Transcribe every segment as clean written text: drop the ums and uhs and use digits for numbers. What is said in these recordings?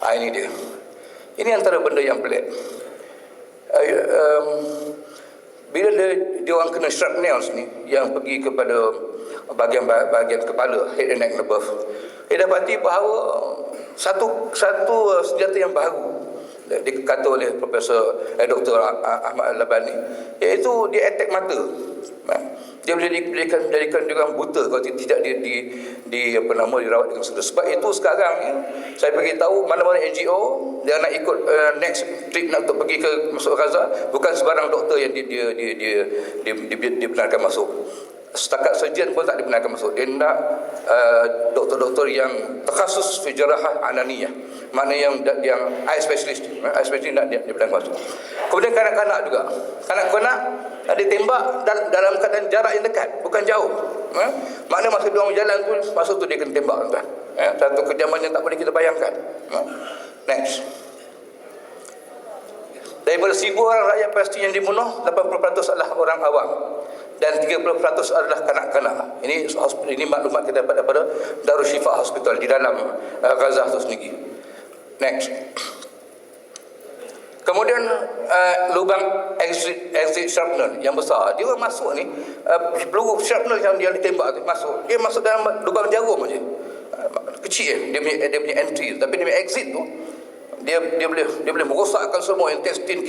Ini dia. Ini antara benda yang pelik. Bila dia orang kena shrapnels ni yang pergi kepada bahagian kepala, head and neck and above, dia dapati bahawa satu senjata yang baru dikata oleh Dr. Ahmad Al-Labani, iaitu dia attack mata. Dia boleh jadikan dia orang buta kalau tidak dirawat dengan serius. Sebab itu sekarang ni saya beritahu mana-mana NGO dia nak ikut next trip nak untuk pergi ke masuk Gaza, bukan sebarang doktor yang dia benarkan masuk. Setakat surgeon pun tak dibenarkan masuk. Dia nak doktor-doktor yang terkhusus fi jarahah ananiyah, mana yang eye specialist nak dia benarkan masuk. Kemudian kanak-kanak juga, kanak-kanak ada tembak dalam keadaan jarak yang dekat, bukan jauh. Makna masa dia orang berjalan tu, masa tu dia kena tembak, tuan. Satu kejaman yang tak boleh kita bayangkan. Next. Daripada 1,000 orang rakyat Palestin yang dibunuh, 80% adalah orang awam dan 30% adalah kanak-kanak. Ini maklumat kita dapat daripada Darul Shifa Hospital di dalam Gaza itu sendiri. Next. Kemudian lubang exit shrapnel yang besar, dia masuk ni, peluru shrapnel yang dia ditembak tu masuk, dia masuk dalam lubang jarum aja. Kecil dia punya entry, tapi dia punya exit tu dia boleh merosakkan semua intestine,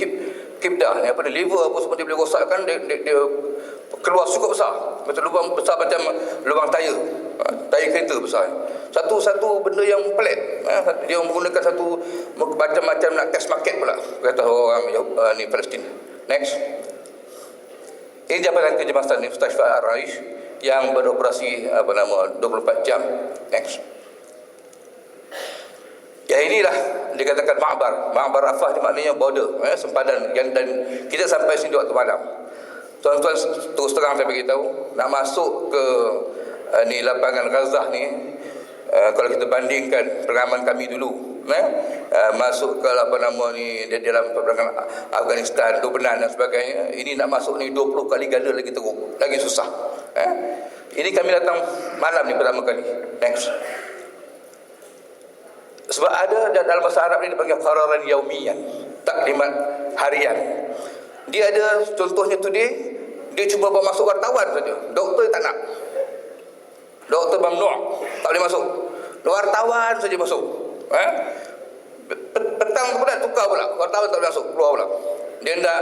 kibdah ni, liver apa semua dia boleh rosakkan. Dia keluar cukup besar, macam lubang besar macam lubang tayar kereta besar. Satu benda yang pelik. Dia menggunakan satu macam-macam nak test market pula, kata orang ni Palestin. Next. Ini Jabatan Kecemasan Mustashfa Al-Raish yang beroperasi 24 jam. Next. Ya, inilah dikatakan Ma'bar Rafah, ni maknanya border, sempadan, dan kita sampai sini waktu malam. Tuan-tuan, terus terang saya beritahu, nak masuk ke lapangan Gaza ni, kalau kita bandingkan pengalaman kami dulu, masuk ke dalam peperangan Afghanistan, Lebanon dan sebagainya, ini nak masuk ni 20 kali ganda lagi teruk, lagi susah. Ini kami datang malam ni pertama kali. Next. Sebab ada dalam bahasa Arab ni dipanggil qararan yaumiyan, taklimat harian. Dia ada, contohnya today, dia cuba bawa masuk wartawan saja. Doktor tak nak. Doktor mamnu', tak boleh masuk. Wartawan saja masuk. Petang pula tukar pula, wartawan tak boleh masuk, keluar pula. Dia nak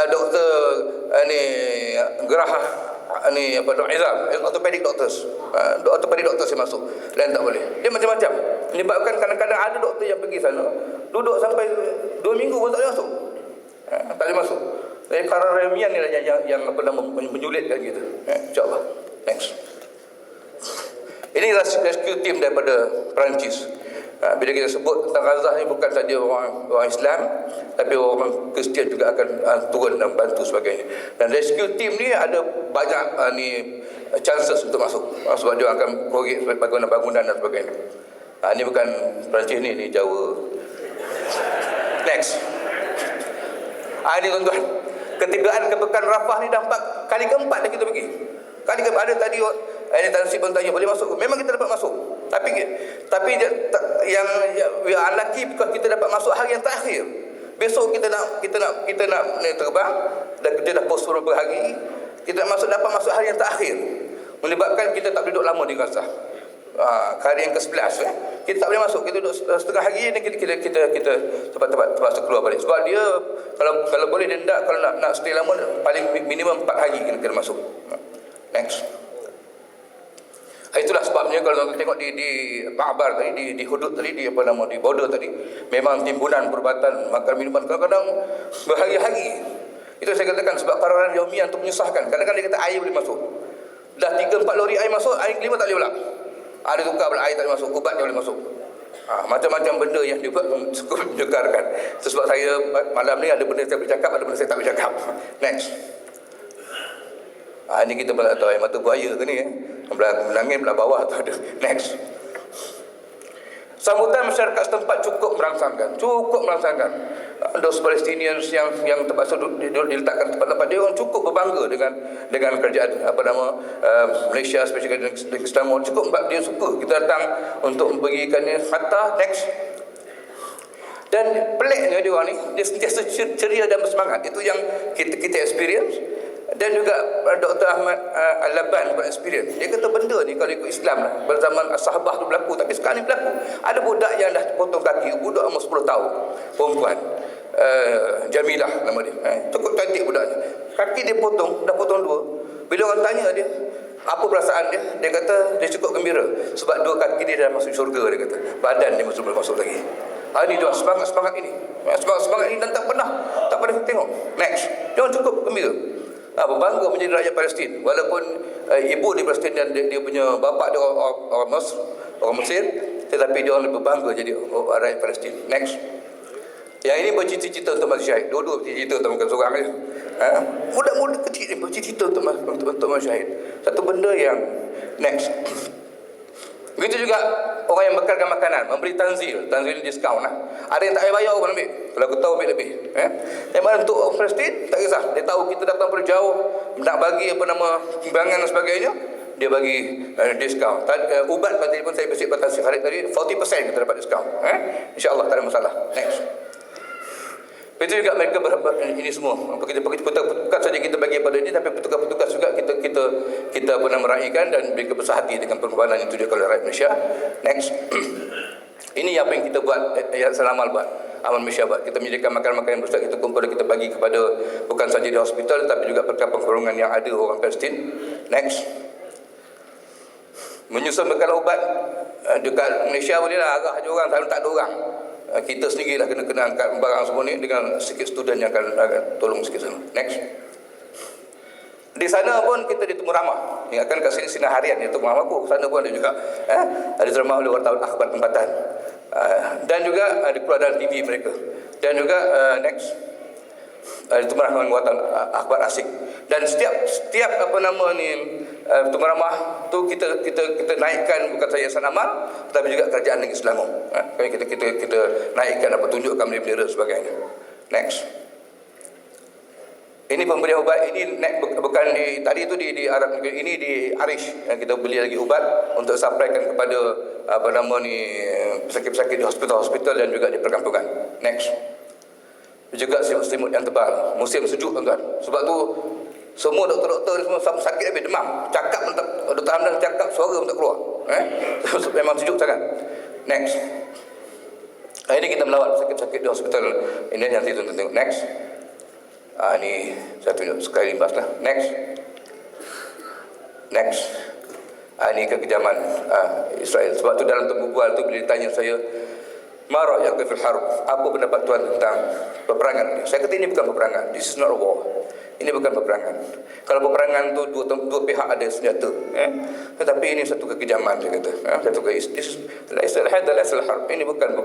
doktor gerah Izam, orthopedic doctors. Orthopedic doctors yang masuk, lain tak boleh. Dia macam-macam. Menyebabkan kadang-kadang ada doktor yang pergi sana, duduk sampai 2 minggu pun tak boleh masuk. Tak boleh masuk. Jadi karar remian ni lah yang menyulitkan kita. InsyaAllah. Next. Ini rescue team daripada Perancis. Bila kita sebut tentang Gaza ni, bukan saja orang Islam, tapi orang Kristian juga akan turun dan bantu sebagainya. Dan rescue team ni ada banyak chances untuk masuk, sebab dia akan korek bangunan dan sebagainya. Ini bukan Perancis ni Jawa. Next. Ini tuan-tuan, ketibaan ke Pekan Rafah ni dah kali keempat dah kita pergi. Kali keempat ada tadi Tan Sri pun tanya boleh masuk. Memang kita dapat masuk. Tapi yang unlucky because kita dapat masuk hari yang terakhir. Besok kita nak terbang, dan kita dah post beberapa hari. Kita dapat masuk hari yang terakhir. Menyebabkan kita tak duduk lama di Gaza. Hari yang ke-11 kita tak boleh masuk. Kita duduk setengah hari ni, kita tempat terpaksa keluar balik. Sebab dia kalau boleh dia tak, kalau nak stay lama paling minimum 4 hari kena masuk. Next. Itulah sebabnya kalau kita tengok di Ma'bar tadi, di hudud tadi, di border tadi, memang timbunan perubatan makan minuman kadang-kadang berhari-hari. Itu saya katakan sebab qararan yaumian untuk menyusahkan. Kadang-kadang dia kata air boleh masuk. Dah 3-4 lori air masuk, air kelima tak boleh pula. Ada tukar pula, air tak boleh masuk, ubat tak boleh masuk. Macam-macam benda yang dibuat cukup menyegarkan. Sebab saya malam ni ada benda saya boleh cakap, ada benda saya tak boleh cakap. Next. Ini kita pun tak tahu air mata buaya ke ni. Menangis belah bawah tu ada. Next. Sambutan masyarakat setempat cukup merangsangkan. Those Palestinians yang terpaksa diletakkan tempat-tempat dia, orang cukup berbangga dengan kerajaan Malaysia, especially dengan Islam. Cukup dia suka kita datang untuk membagikannya. Hatta next. Dan peliknya dia orang ni, dia sentiasa ceria dan bersemangat. Itu yang kita experience. Dan juga Dr. Ahmad Al-Laban buat experience. Dia kata benda ni kalau ikut Islam lah, berzaman sahabah tu berlaku, tapi sekarang ni berlaku. Ada budak yang dah potong kaki, budak umur 10 tahun, perempuan, Jamilah nama dia, cukup cantik budaknya. Kaki dia potong, dah potong dua. Bila orang tanya dia apa perasaan dia, dia kata dia cukup gembira sebab dua kaki dia dah masuk syurga. Dia kata badan dia belum masuk lagi. Ini dia semangat ini, semangat ini, dan tak pernah tengok. Next, dia orang cukup gembira, berbangga menjadi rakyat Palestin. Walaupun ibu di Palestin dan dia punya bapa dia orang Mesir, tetapi dia orang lebih berbangga jadi rakyat Palestin. Next, yang ini bercita-cita untuk mati syahid. Dua-dua bercita-cita untuk bukan seorang je. Muda-muda kecil ni bercita-cita untuk mati syahid. Satu benda yang next. Begitu juga orang yang bekalkan makanan, memberi tanzil ni diskaun lah. Ada yang tak payah bayar pun ambil. Kalau aku tahu ambil lebih. Yang mana untuk orang Palestin tak kisah. Dia tahu kita datang dari jauh nak bagi sumbangan dan sebagainya, dia bagi diskaun. Ubat tadi pun saya bersih Pak Tasik Khalid tadi 40% kita dapat diskaun. InsyaAllah tak ada masalah. Next. Itu juga mereka ini semua. Bukan saja kita bagi pada ini, tapi petugas-petugas juga kita pernah meraihkan dan mereka besar hati dengan pengorbanan yang tujuan oleh rakyat Malaysia. Next. Ini apa yang kita buat, Yayasan Amal buat, Amal Malaysia buat. Kita menyediakan makanan-makanan yang besar, kita kumpul, kita bagi kepada bukan saja di hospital, tapi juga perkara-perkara yang ada orang Palestin. Next. Menyusun bekal ubat dekat Malaysia boleh lah, arah je orang, tak ada orang. Kita sendirilah kena angkat barang semua ni dengan sikit student yang akan tolong sikit sana. Next. Di sana pun kita di Temu Ramah. Yang akan kat sini sinar harian di Temu Ramah aku. Sana pun ada juga ada drama oleh wartawan akhbar tempatan. Dan juga keluar dalam TV mereka. Dan juga next Temu Ramah wartawan akhbar asing. Dan setiap Temu Ramah tu kita naikkan bukan saja Yayasan Amal, tetapi juga Kerajaan Negeri Selangor. Kita naikkan tunjukkan bendera sebagainya. Next. Ini pemberian ubat ini bukan tadi itu di Arab Negeri, ini di Arish. Kita beli lagi ubat untuk sampaikan kepada pesakit-pesakit di hospital dan juga di perkampungan. Next. Juga selimut yang tebal, musim sejuk tuan-tuan. Sebab tu semua doktor-doktor ni semua sakit habis demam. Cakap pun tak, Dr. Hamdan cakap suara pun tak keluar. Memang sejuk sangat. Next. Ini kita melawat sakit-sakit di hospital. Ini nanti tuan-tuan tengok. Next. Ini saya tunjuk sekali limbas lah. Next. Next. Ini kekejaman Israel. Sebab tu dalam temu bual tu bila ditanya saya, ma ra'yaka fil harb? Apa pendapat tuan tentang peperangan? Saya kata ini bukan peperangan. This is not a war. Ini bukan peperangan. Kalau peperangan tu dua pihak ada senjata, tetapi ini satu kekejaman dia kata. Satu harb. Ini bukan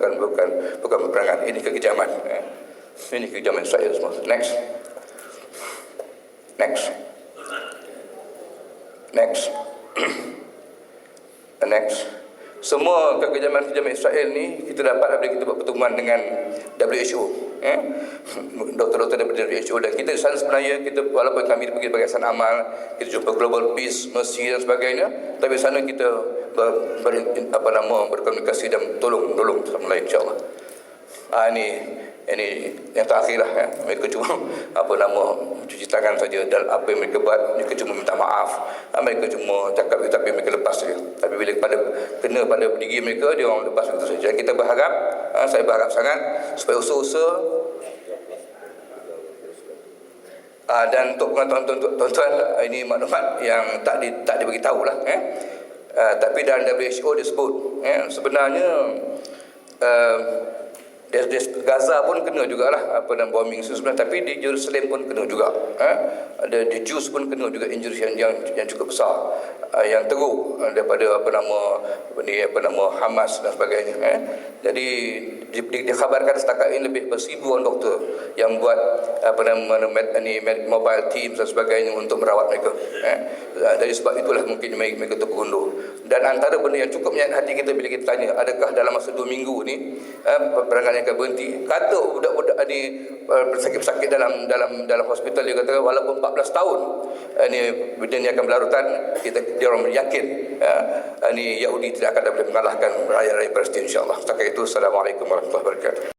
peperangan. Ini kekejaman. Ini kekejaman Israel semua. Next. Next. Next. Next. Semua kekejaman-kekejaman Israel ni kita dapat apabila kita buat pertemuan dengan WHO, doktor-doktor daripada WHO, dan kita di sana sebenarnya walaupun kami pergi sebagai Yayasan Amal, kita jumpa Global Peace, Mercy dan sebagainya, tapi di sana kita berkomunikasi dan tolong sama lain insya-Allah. Ini yang terakhir lah. Mereka cuma cuci tangan saja, dan apa yang mereka buat, mereka cuma minta maaf, mereka cuma cakap tapi mereka lepas saja. Tapi bila kena pada diri mereka, dia orang lepas itu saja. Kita berharap, saya berharap sangat supaya usaha-usaha dan untuk pengetahuan tuan-tuan, ini maklumat yang tak diberitahu lah. Tapi dalam WHO disebut sebenarnya Gaza pun kena jugalah bombing sebenarnya, tapi di Jerusalem pun kena juga. Ada di Jews pun kena juga injury yang cukup besar, yang teruk daripada Hamas dan sebagainya. Jadi dikhabarkan setakat ini lebih ber1,000 orang doktor yang buat mobile teams dan sebagainya untuk merawat mereka. Dari sebab itulah mungkin mereka terpengundur. Dan antara benda yang cukup menyayat hati kita bila kita tanya, adakah dalam masa 2 minggu ni peperangan yang akan berhenti? Kata budak-budak ni pesakit-pesakit dalam hospital, dia kata walaupun 14 tahun benda ni akan berlarutan, dia orang yakin Yahudi tidak akan dapat mengalahkan rakyat-rakyat Palestin insya-Allah. Setakat itu, Assalamualaikum warahmatullahi wabarakatuh.